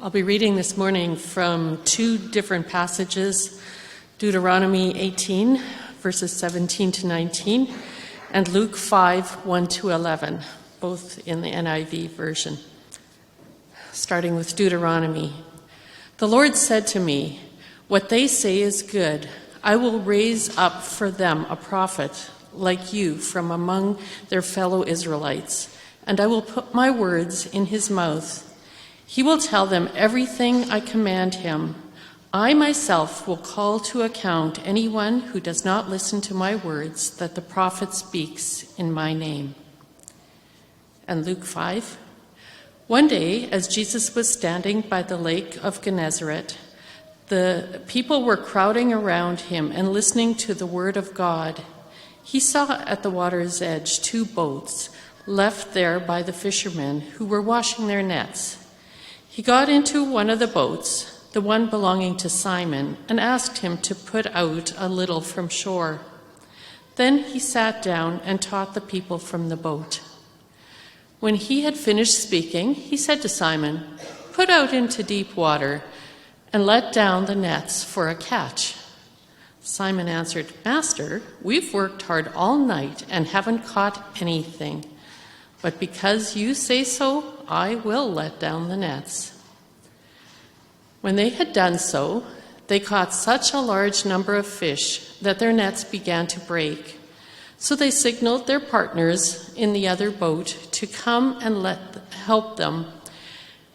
I'll be reading this morning from two different passages, Deuteronomy 18, verses 17 to 19, and Luke 5, 1 to 11, both in the NIV version. Starting with Deuteronomy. The Lord said to me, "What they say is good. I will raise up for them a prophet like you from among their fellow Israelites, and I will put my words in his mouth. He will tell them everything I command him. I myself will call to account anyone who does not listen to my words that the prophet speaks in my name." And Luke 5. One day, as Jesus was standing by the lake of Gennesaret, the people were crowding around him and listening to the word of God. He saw at the water's edge 2 boats left there by the fishermen who were washing their nets. He got into one of the boats, the one belonging to Simon, and asked him to put out a little from shore. Then he sat down and taught the people from the boat. When he had finished speaking, he said to Simon, "Put out into deep water and let down the nets for a catch." Simon answered, "Master, we've worked hard all night and haven't caught anything. But because you say so, I will let down the nets." When they had done so, they caught such a large number of fish that their nets began to break. So they signaled their partners in the other boat to come and help them.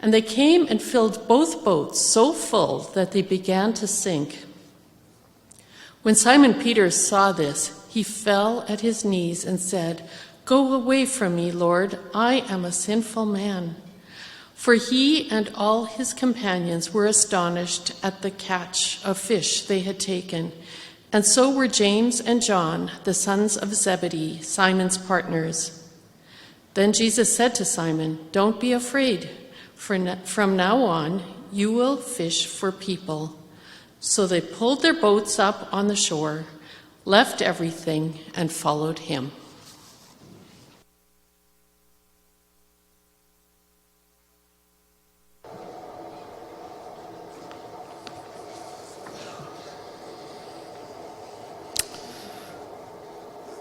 And they came and filled both boats so full that they began to sink. When Simon Peter saw this, he fell at his knees and said, "Go away from me, Lord, I am a sinful man." For he and all his companions were astonished at the catch of fish they had taken, and so were James and John, the sons of Zebedee, Simon's partners. Then Jesus said to Simon, "Don't be afraid, for from now on you will fish for people." So they pulled their boats up on the shore, left everything, and followed him.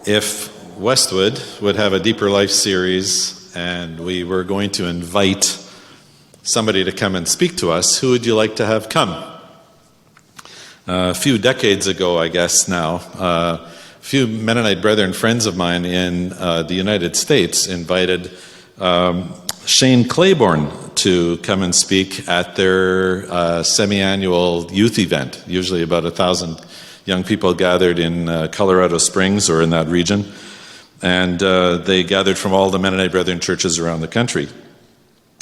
If Westwood would have a Deeper Life series and we were going to invite somebody to come and speak to us, who would you like to have come? A few decades ago, I guess now, a few Mennonite brethren, friends of mine in the United States, invited Shane Claiborne to come and speak at their semi-annual youth event, usually about 1,000 young people gathered in Colorado Springs or in that region, and they gathered from all the Mennonite Brethren churches around the country.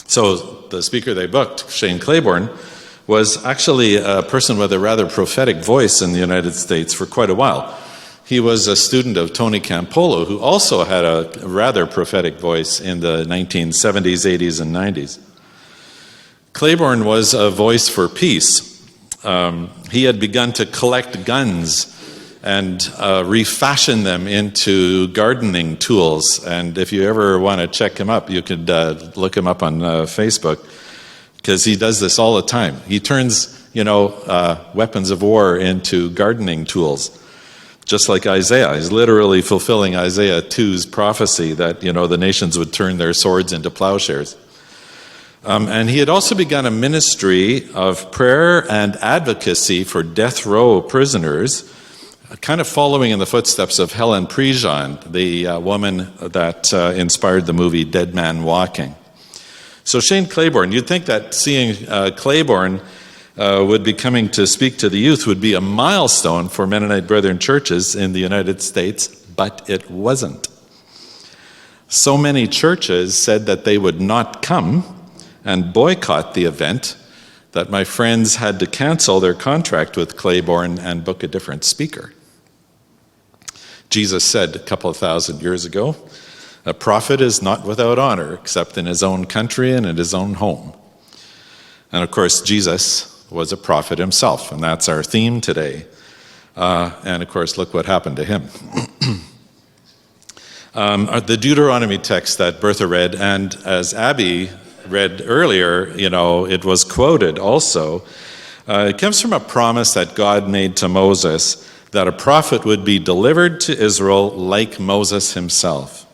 So the speaker they booked, Shane Claiborne, was actually a person with a rather prophetic voice in the United States for quite a while. He was a student of Tony Campolo, who also had a rather prophetic voice in the 1970s, 80s, and 90s. Claiborne was a voice for peace. He had begun to collect guns and refashion them into gardening tools. And if you ever want to check him up, you could look him up on Facebook, because he does this all the time. He turns, weapons of war into gardening tools, just like Isaiah. He's literally fulfilling Isaiah 2's prophecy that, the nations would turn their swords into plowshares. And he had also begun a ministry of prayer and advocacy for death row prisoners, kind of following in the footsteps of Helen Prejean, the woman that inspired the movie Dead Man Walking. So Shane Claiborne, you'd think that seeing Claiborne would be coming to speak to the youth would be a milestone for Mennonite Brethren churches in the United States, but it wasn't. So many churches said that they would not come and boycott the event that my friends had to cancel their contract with Claiborne and book a different speaker. Jesus said a couple of thousand years ago, "A prophet is not without honor except in his own country and in his own home." And of course, Jesus was a prophet himself, and that's our theme today. And of course, look what happened to him. The Deuteronomy text that Bertha read, and as Abby read earlier, it was quoted also. It comes from a promise that God made to Moses that a prophet would be delivered to Israel like Moses himself.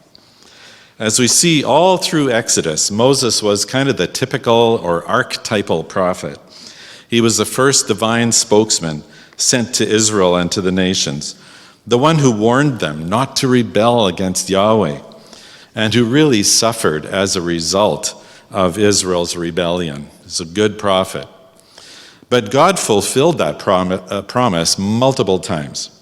As we see all through Exodus, Moses was kind of the typical or archetypal prophet. He was the first divine spokesman sent to Israel and to the nations, the one who warned them not to rebel against Yahweh, and who really suffered as a result of Israel's rebellion. He's a good prophet. But God fulfilled that promise multiple times.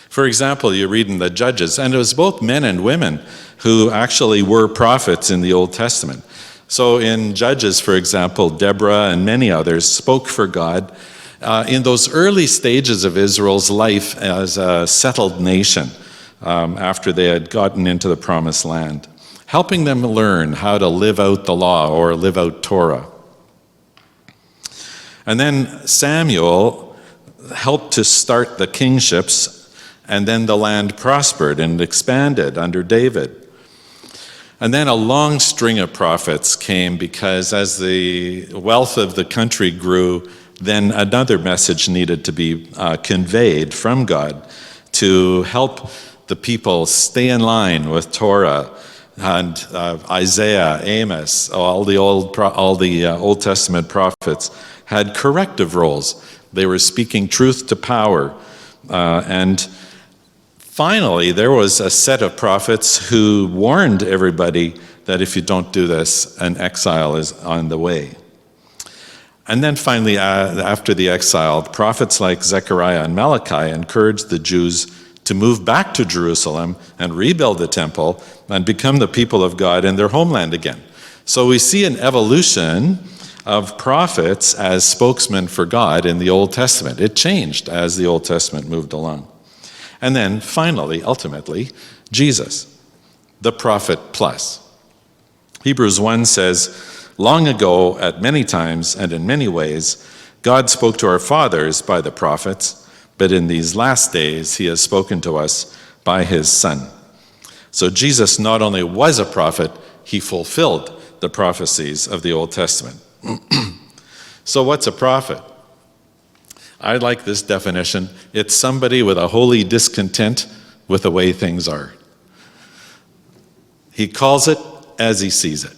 For example, you read in the Judges, and it was both men and women who actually were prophets in the Old Testament. So in Judges, for example, Deborah and many others spoke for God in those early stages of Israel's life as a settled nation after they had gotten into the Promised Land, helping them learn how to live out the law or live out Torah. And then Samuel helped to start the kingships, and then the land prospered and expanded under David. And then a long string of prophets came because as the wealth of the country grew, then another message needed to be conveyed from God to help the people stay in line with Torah. And Isaiah, Amos, all the Old Testament prophets had corrective roles. They were speaking truth to power. And finally, there was a set of prophets who warned everybody that if you don't do this, an exile is on the way. And then finally, after the exile, prophets like Zechariah and Malachi encouraged the Jews to move back to Jerusalem and rebuild the temple and become the people of God in their homeland again. So we see an evolution of prophets as spokesmen for God in the Old Testament. It changed as the Old Testament moved along. And then finally, ultimately, Jesus, the prophet plus. Hebrews 1 says, "Long ago, at many times and in many ways, God spoke to our fathers by the prophets, but in these last days he has spoken to us by his Son." So Jesus not only was a prophet, he fulfilled the prophecies of the Old Testament. So what's a prophet? I like this definition. It's somebody with a holy discontent with the way things are. He calls it as he sees it.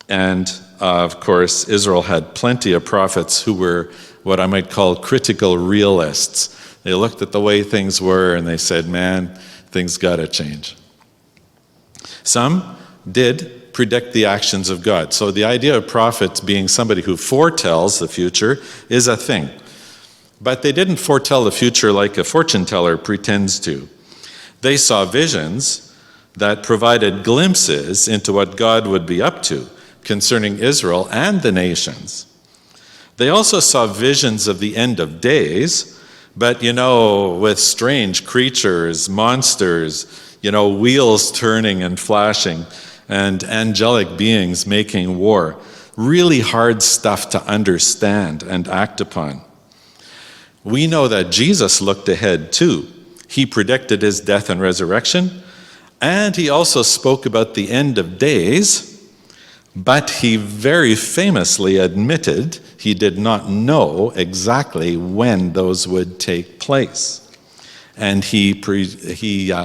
And of course, Israel had plenty of prophets who were what I might call critical realists. They looked at the way things were and they said, man, things got to change. Some did predict the actions of God. So the idea of prophets being somebody who foretells the future is a thing. But they didn't foretell the future like a fortune teller pretends to. They saw visions that provided glimpses into what God would be up to concerning Israel and the nations. They also saw visions of the end of days, but with strange creatures, monsters, wheels turning and flashing, and angelic beings making war. Really hard stuff to understand and act upon. We know that Jesus looked ahead too. He predicted his death and resurrection, and he also spoke about the end of days, but he very famously admitted he did not know exactly when those would take place. And he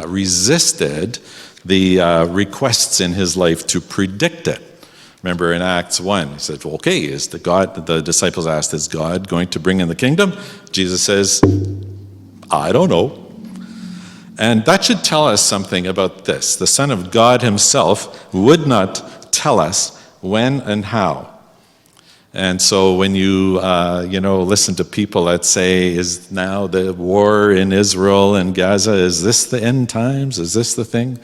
resisted the requests in his life to predict it. Remember in Acts 1, he said, well, okay, the disciples asked, is God going to bring in the kingdom? Jesus says, I don't know. And that should tell us something about this. The Son of God himself would not tell us when and how. And so when you listen to people that say, is now the war in Israel and Gaza, is this the end times? Is this the thing?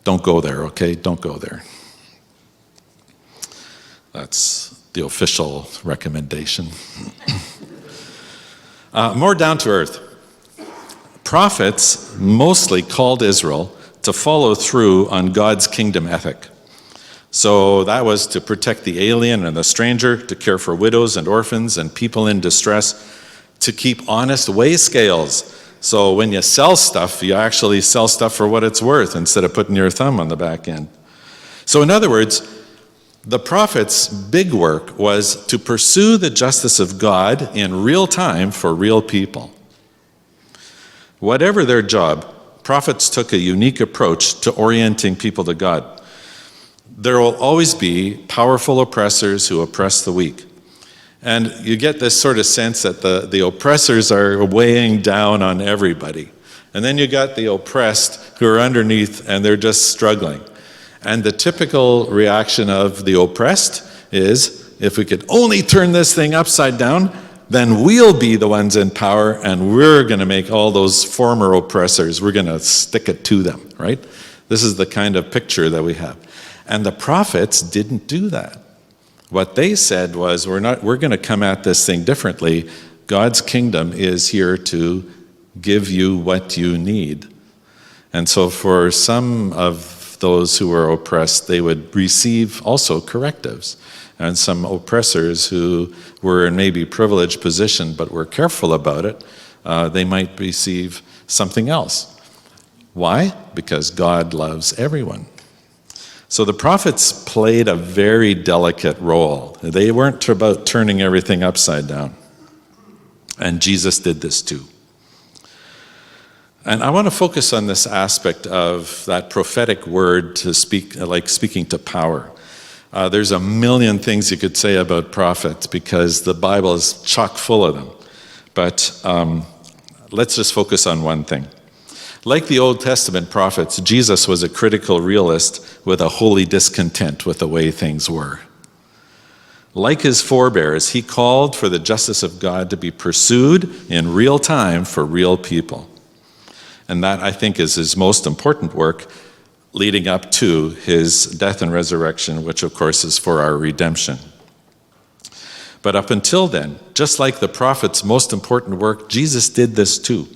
Don't go there, okay? Don't go there. That's the official recommendation. More down to earth. Prophets mostly called Israel to follow through on God's kingdom ethic. So that was to protect the alien and the stranger, to care for widows and orphans and people in distress, to keep honest weigh scales. So when you sell stuff, you actually sell stuff for what it's worth instead of putting your thumb on the back end. So in other words, The prophets' big work was to pursue the justice of God in real time for real people. Whatever their job, prophets took a unique approach to orienting people to God. There will always be powerful oppressors who oppress the weak. And you get this sort of sense that the oppressors are weighing down on everybody. And then you got the oppressed who are underneath and they're just struggling. And the typical reaction of the oppressed is, if we could only turn this thing upside down, then we'll be the ones in power and we're going to make all those former oppressors, we're going to stick it to them, right? This is the kind of picture that we have. And the prophets didn't do that. What they said was, we're going to come at this thing differently. God's kingdom is here to give you what you need. And so for some of those who were oppressed, they would receive also correctives. And some oppressors who were in maybe privileged position but were careful about it, they might receive something else. Why? Because God loves everyone. So the prophets played a very delicate role. They weren't about turning everything upside down. And Jesus did this too. And I want to focus on this aspect of that prophetic word to speak, like speaking to power. There's a million things you could say about prophets because the Bible is chock full of them. But let's just focus on one thing. Like the Old Testament prophets, Jesus was a critical realist with a holy discontent with the way things were. Like his forebears, he called for the justice of God to be pursued in real time for real people. And that, I think, is his most important work leading up to his death and resurrection, which, of course, is for our redemption. But up until then, just like the prophet's most important work, Jesus did this too.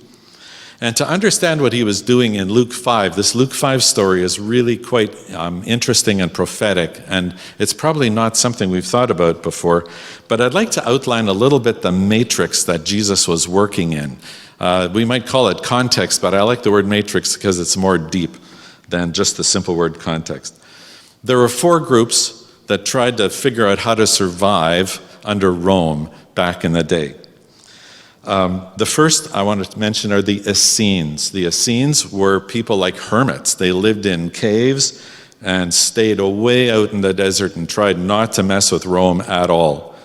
And to understand what he was doing in Luke 5, this Luke 5 story is really quite interesting and prophetic, and it's probably not something we've thought about before, but I'd like to outline a little bit the matrix that Jesus was working in. We might call it context, but I like the word matrix because it's more deep than just the simple word context. There were 4 groups that tried to figure out how to survive under Rome back in the day. The first I want to mention are the Essenes. The Essenes were people like hermits. They lived in caves and stayed away out in the desert and tried not to mess with Rome at all.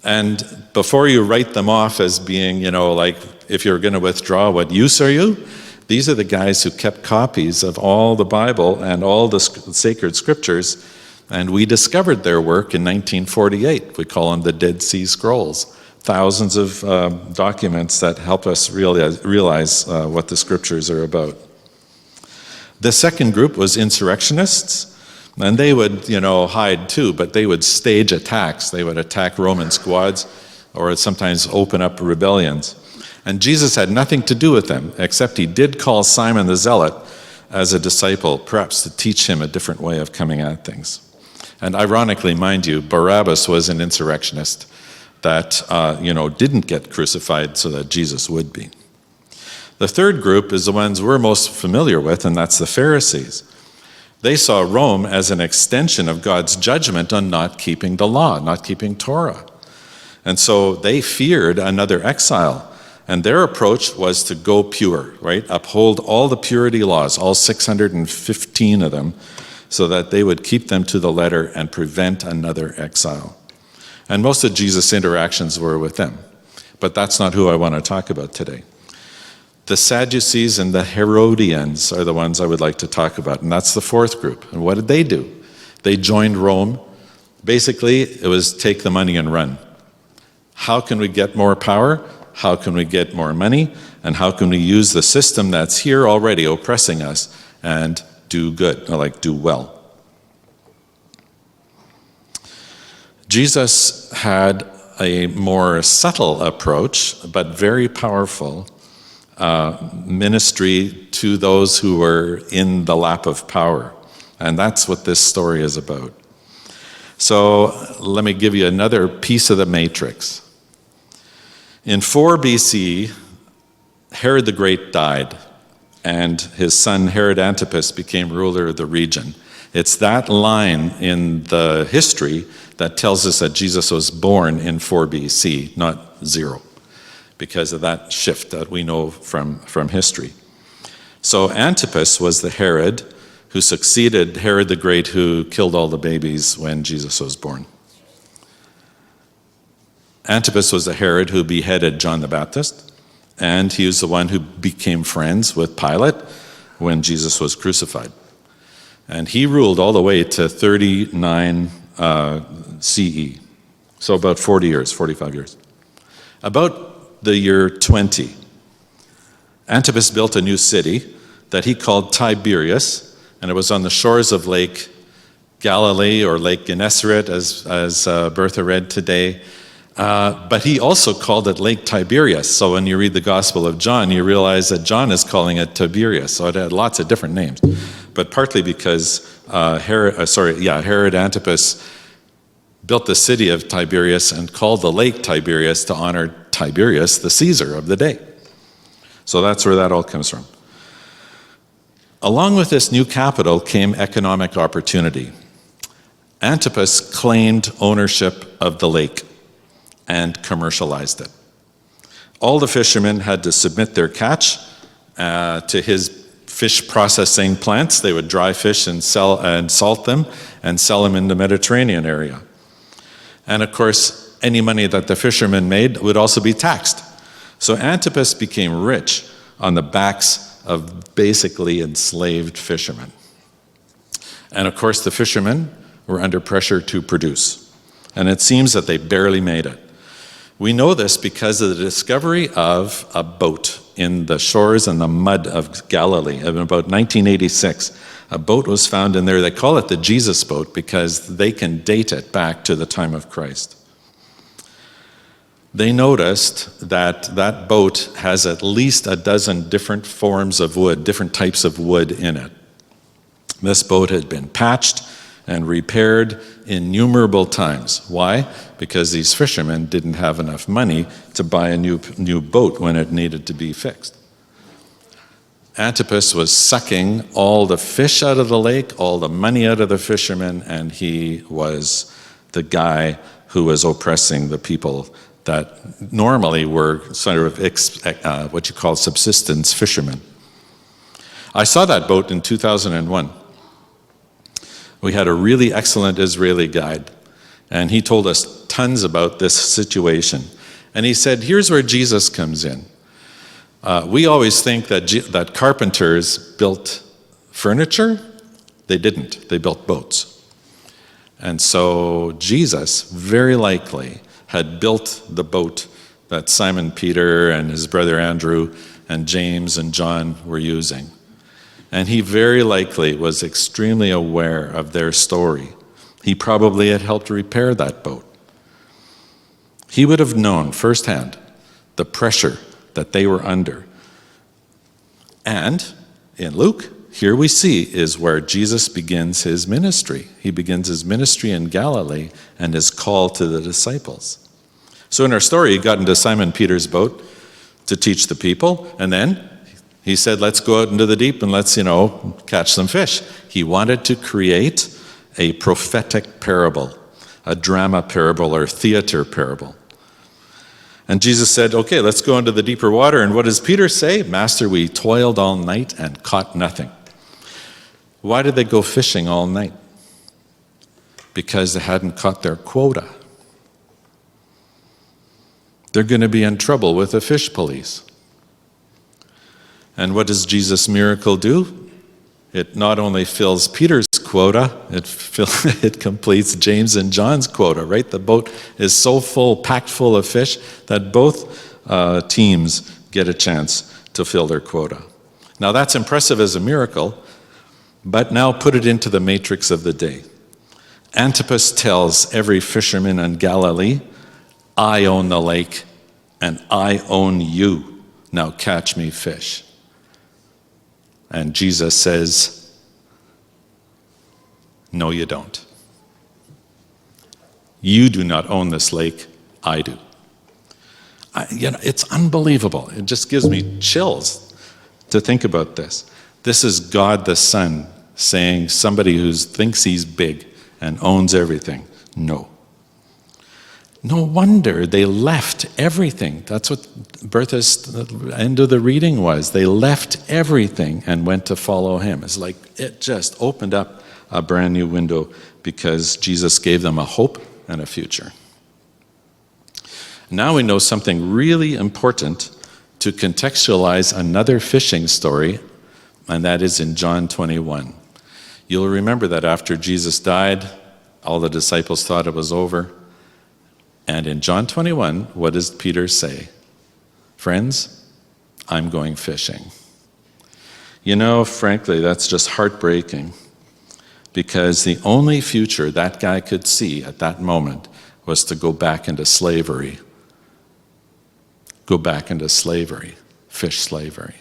And before you write them off as being, like if you're going to withdraw, what use are you? These are the guys who kept copies of all the Bible and all the sacred scriptures, and we discovered their work in 1948. We call them the Dead Sea Scrolls. Thousands of documents that help us realize what the scriptures are about. The second group was insurrectionists, and they would, hide too, but they would stage attacks. They would attack Roman squads or sometimes open up rebellions. And Jesus had nothing to do with them, except he did call Simon the Zealot as a disciple, perhaps to teach him a different way of coming at things. And ironically, mind you, Barabbas was an insurrectionist that didn't get crucified so that Jesus would be. The third group is the ones we're most familiar with, and that's the Pharisees. They saw Rome as an extension of God's judgment on not keeping the law, not keeping Torah. And so they feared another exile, and their approach was to go pure, right? Uphold all the purity laws, all 615 of them, so that they would keep them to the letter and prevent another exile. And most of Jesus' interactions were with them. But that's not who I want to talk about today. The Sadducees and the Herodians are the ones I would like to talk about. And that's the fourth group. And what did they do? They joined Rome. Basically, it was take the money and run. How can we get more power? How can we get more money? And how can we use the system that's here already oppressing us and do good, or do well? Jesus had a more subtle approach, but very powerful ministry to those who were in the lap of power. And that's what this story is about. So let me give you another piece of the matrix. In 4 BC, Herod the Great died, and his son Herod Antipas became ruler of the region. It's that line in the history that tells us that Jesus was born in 4 BC, not 0, because of that shift that we know from history. So Antipas was the Herod who succeeded Herod the Great, who killed all the babies when Jesus was born. Antipas was the Herod who beheaded John the Baptist, and he was the one who became friends with Pilate when Jesus was crucified. And he ruled all the way to 39 CE, so about 40 years, 45 years. About the year 20, Antipas built a new city that he called Tiberias, and it was on the shores of Lake Galilee, or Lake Gennesaret, as Bertha read today. But he also called it Lake Tiberias. So when you read the Gospel of John, you realize that John is calling it Tiberias. So it had lots of different names. But partly because Herod Antipas built the city of Tiberias and called the lake Tiberias to honor Tiberius, the Caesar of the day. So that's where that all comes from. Along with this new capital came economic opportunity. Antipas claimed ownership of the lake and commercialized it. All the fishermen had to submit their catch to his fish processing plants. They would dry fish and salt them and sell them in the Mediterranean area. And of course, any money that the fishermen made would also be taxed. So Antipas became rich on the backs of basically enslaved fishermen. And of course, the fishermen were under pressure to produce. And it seems that they barely made it. We know this because of the discovery of a boat in the shores and the mud of Galilee. In about 1986, a boat was found in there. They call it the Jesus boat because they can date it back to the time of Christ. They noticed that that boat has at least a dozen different forms of wood, different types of wood in it. This boat had been patched and repaired innumerable times. Why? Because these fishermen didn't have enough money to buy a new boat when it needed to be fixed. Antipas was sucking all the fish out of the lake, all the money out of the fishermen, and he was the guy who was oppressing the people that normally were sort of what you call subsistence fishermen. I saw that boat in 2001. We had a really excellent Israeli guide, and he told us tons about this situation. And he said, here's where Jesus comes in. We always think that carpenters built furniture. They didn't. They built boats. And so Jesus, very likely, had built the boat that Simon Peter and his brother Andrew and James and John were using. And he very likely was extremely aware of their story. He probably had helped repair that boat. He would have known firsthand the pressure that they were under. And in Luke, here we see is where Jesus begins his ministry. He begins his ministry in Galilee and his call to the disciples. So in our story, he got into Simon Peter's boat to teach the people, and then he said, let's go out into the deep and let's, catch some fish. He wanted to create a prophetic parable, a drama parable or theater parable. And Jesus said, okay, let's go into the deeper water. And what does Peter say? Master, we toiled all night and caught nothing. Why did they go fishing all night? Because they hadn't caught their quota. They're going to be in trouble with the fish police. And what does Jesus' miracle do? It not only fills Peter's quota, it completes James and John's quota, right? The boat is so full, packed full of fish, that both teams get a chance to fill their quota. Now that's impressive as a miracle, but now put it into the matrix of the day. Antipas tells every fisherman in Galilee, I own the lake and I own you. Now catch me fish. And Jesus says, no, you don't. You do not own this lake, I do. It's unbelievable. It just gives me chills to think about this. This is God the Son saying somebody who thinks he's big and owns everything. No. No wonder they left everything. That's what Bertha's end of the reading was. They left everything and went to follow him. It's like it just opened up a brand new window because Jesus gave them a hope and a future. Now we know something really important to contextualize another fishing story, and that is in John 21. You'll remember that after Jesus died, all the disciples thought it was over. And in John 21, what does Peter say? Friends, I'm going fishing. You know, frankly, that's just heartbreaking, because the only future that guy could see at that moment was to go back into slavery. Go back into slavery, fish slavery.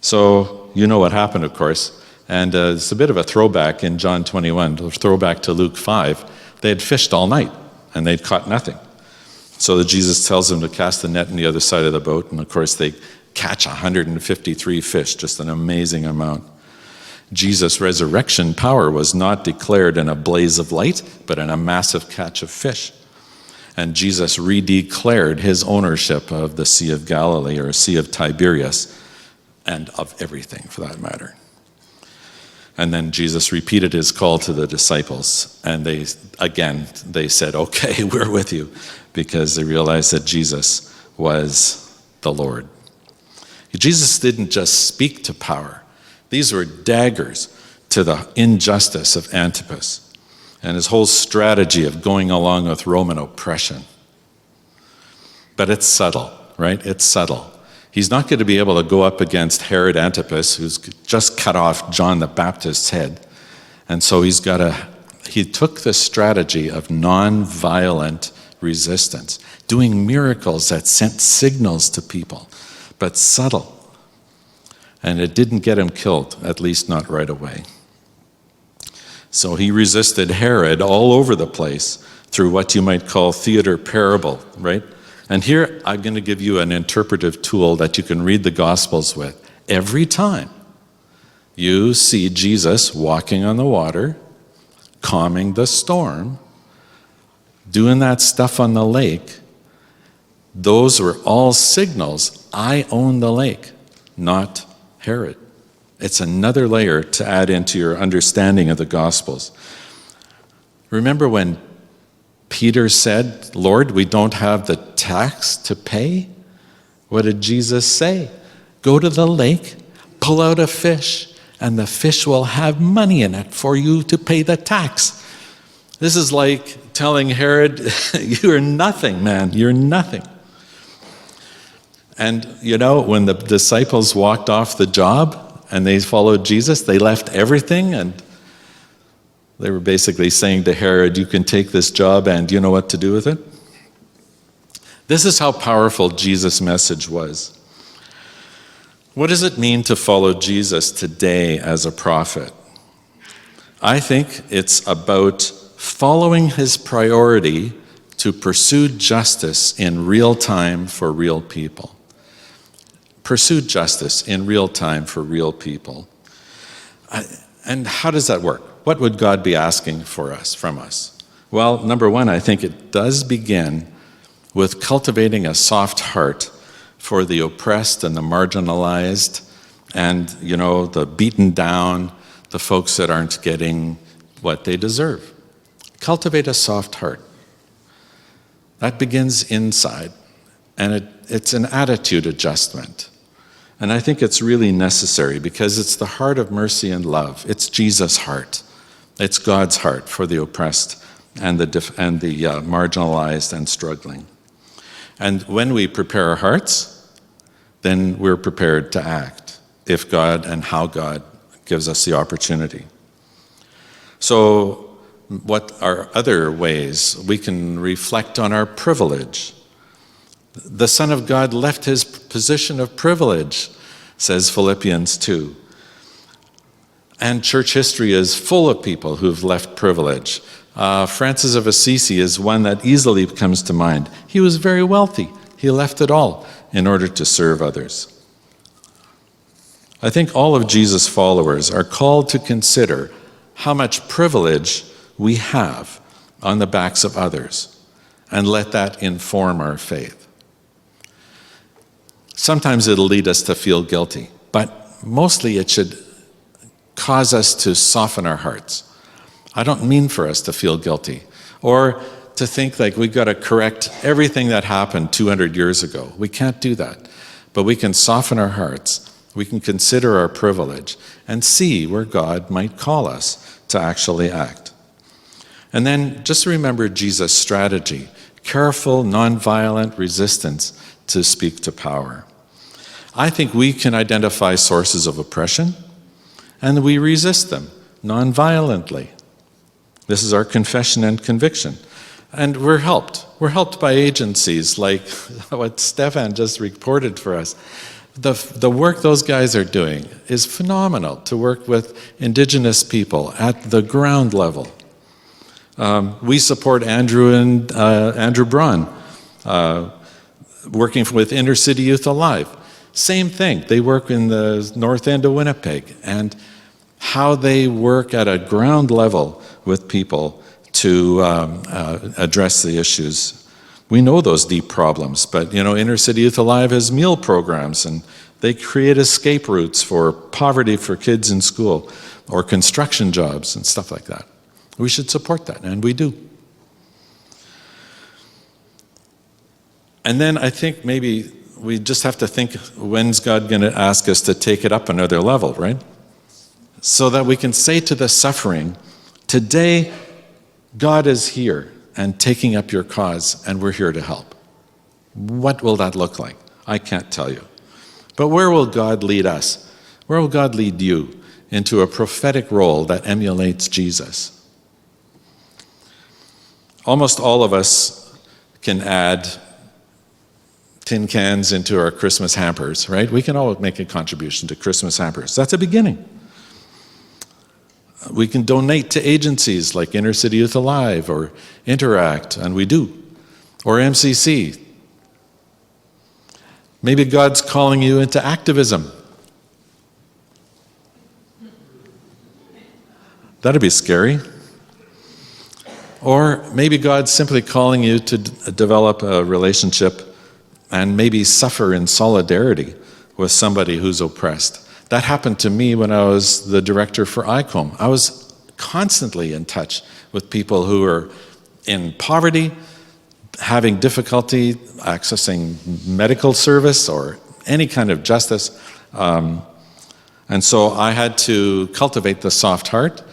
So, you know what happened, of course. And it's a bit of a throwback in John 21, a throwback to Luke 5. They had fished all night, and they'd caught nothing. So Jesus tells them to cast the net on the other side of the boat, and of course they catch 153 fish, just an amazing amount. Jesus' resurrection power was not declared in a blaze of light, but in a massive catch of fish. And Jesus redeclared his ownership of the Sea of Galilee, or Sea of Tiberias, and of everything for that matter. And then Jesus repeated his call to the disciples, and they said, okay, we're with you, because they realized that Jesus was the Lord. Jesus didn't just speak to power. These were daggers to the injustice of Antipas and his whole strategy of going along with Roman oppression. But it's subtle, right? It's subtle. He's not going to be able to go up against Herod Antipas, who's just cut off John the Baptist's head. And so he took the strategy of non-violent resistance, doing miracles that sent signals to people, but subtle. And it didn't get him killed, at least not right away. So he resisted Herod all over the place through what you might call theater parable, right? And here I'm going to give you an interpretive tool that you can read the Gospels with. Every time you see Jesus walking on the water, calming the storm, doing that stuff on the lake, those were all signals. I own the lake, not Herod. It's another layer to add into your understanding of the Gospels. Remember when Peter said, Lord, we don't have the tax to pay? What did Jesus say? Go to the lake, pull out a fish, and the fish will have money in it for you to pay the tax. This is like telling Herod, you're nothing, man, you're nothing. And you know, when the disciples walked off the job and they followed Jesus, they left everything, and they were basically saying to Herod, you can take this job and you know what to do with it? This is how powerful Jesus' message was. What does it mean to follow Jesus today as a prophet? I think it's about following his priority to pursue justice in real time for real people. Pursue justice in real time for real people. And how does that work? What would God be asking from us? Well, number one, I think it does begin with cultivating a soft heart for the oppressed and the marginalized and, the beaten down, the folks that aren't getting what they deserve. Cultivate a soft heart. That begins inside, and it's an attitude adjustment. And I think it's really necessary because it's the heart of mercy and love. It's Jesus' heart. It's God's heart for the oppressed and the marginalized and struggling. And when we prepare our hearts, then we're prepared to act if God and how God gives us the opportunity. So what are other ways we can reflect on our privilege? The Son of God left his position of privilege, says Philippians 2. And church history is full of people who've left privilege. Francis of Assisi is one that easily comes to mind. He was very wealthy. He left it all in order to serve others. I think all of Jesus' followers are called to consider how much privilege we have on the backs of others and let that inform our faith. Sometimes it'll lead us to feel guilty, but mostly it should cause us to soften our hearts. I don't mean for us to feel guilty or to think like we've got to correct everything that happened 200 years ago. We can't do that, but we can soften our hearts. We can consider our privilege and see where God might call us to actually act. And then just remember Jesus' strategy: careful, nonviolent resistance to speak to power. I think we can identify sources of oppression, and we resist them nonviolently. This is our confession and conviction. And we're helped. We're helped by agencies like what Stefan just reported for us. The work those guys are doing is phenomenal, to work with Indigenous people at the ground level. We support Andrew Braun, working with Inner City Youth Alive. Same thing. They work in the north end of Winnipeg, and how they work at a ground level with people to address the issues. We know those deep problems, but Inner City Youth Alive has meal programs, and they create escape routes for poverty for kids in school, or construction jobs and stuff like that. We should support that, and we do. And then I think maybe we just have to think, when's God going to ask us to take it up another level, right? So that we can say to the suffering, today God is here and taking up your cause, and we're here to help. What will that look like? I can't tell you. But where will God lead us? Where will God lead you into a prophetic role that emulates Jesus? Almost all of us can add tin cans into our Christmas hampers, right? We can all make a contribution to Christmas hampers. That's a beginning. We can donate to agencies like Inner City Youth Alive or Interact, and we do, or MCC. Maybe God's calling you into activism. That'd be scary. Or maybe God's simply calling you to develop a relationship and maybe suffer in solidarity with somebody who's oppressed. That happened to me when I was the director for ICOM. I was constantly in touch with people who were in poverty, having difficulty accessing medical service or any kind of justice. And so I had to cultivate the soft heart,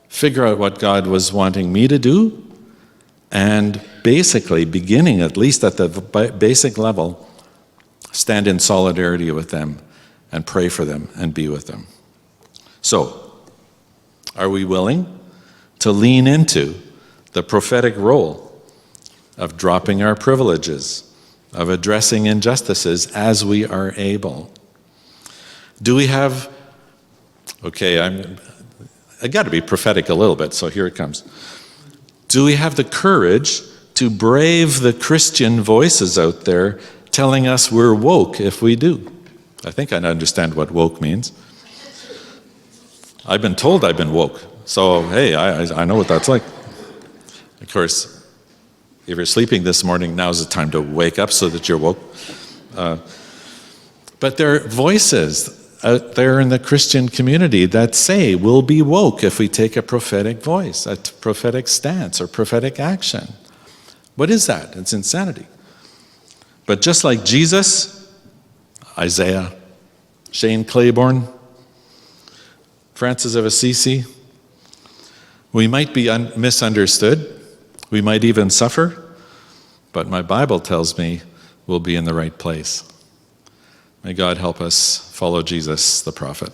figure out what God was wanting me to do, and basically, beginning at least at the basic level, stand in solidarity with them and pray for them and be with them. So, are we willing to lean into the prophetic role of dropping our privileges, of addressing injustices as we are able? Do we have, I got to be prophetic a little bit, so here it comes. Do we have the courage to brave the Christian voices out there telling us we're woke if we do? I think I understand what woke means. I've been told I've been woke, so hey, I know what that's like. Of course, if you're sleeping this morning, now's the time to wake up so that you're woke. But there are voices out there in the Christian community that say we'll be woke if we take a prophetic voice, a prophetic stance, or prophetic action. What is that? It's insanity. But just like Jesus, Isaiah, Shane Claiborne, Francis of Assisi, we might be misunderstood, we might even suffer, but my Bible tells me we'll be in the right place. May God help us follow Jesus, the prophet.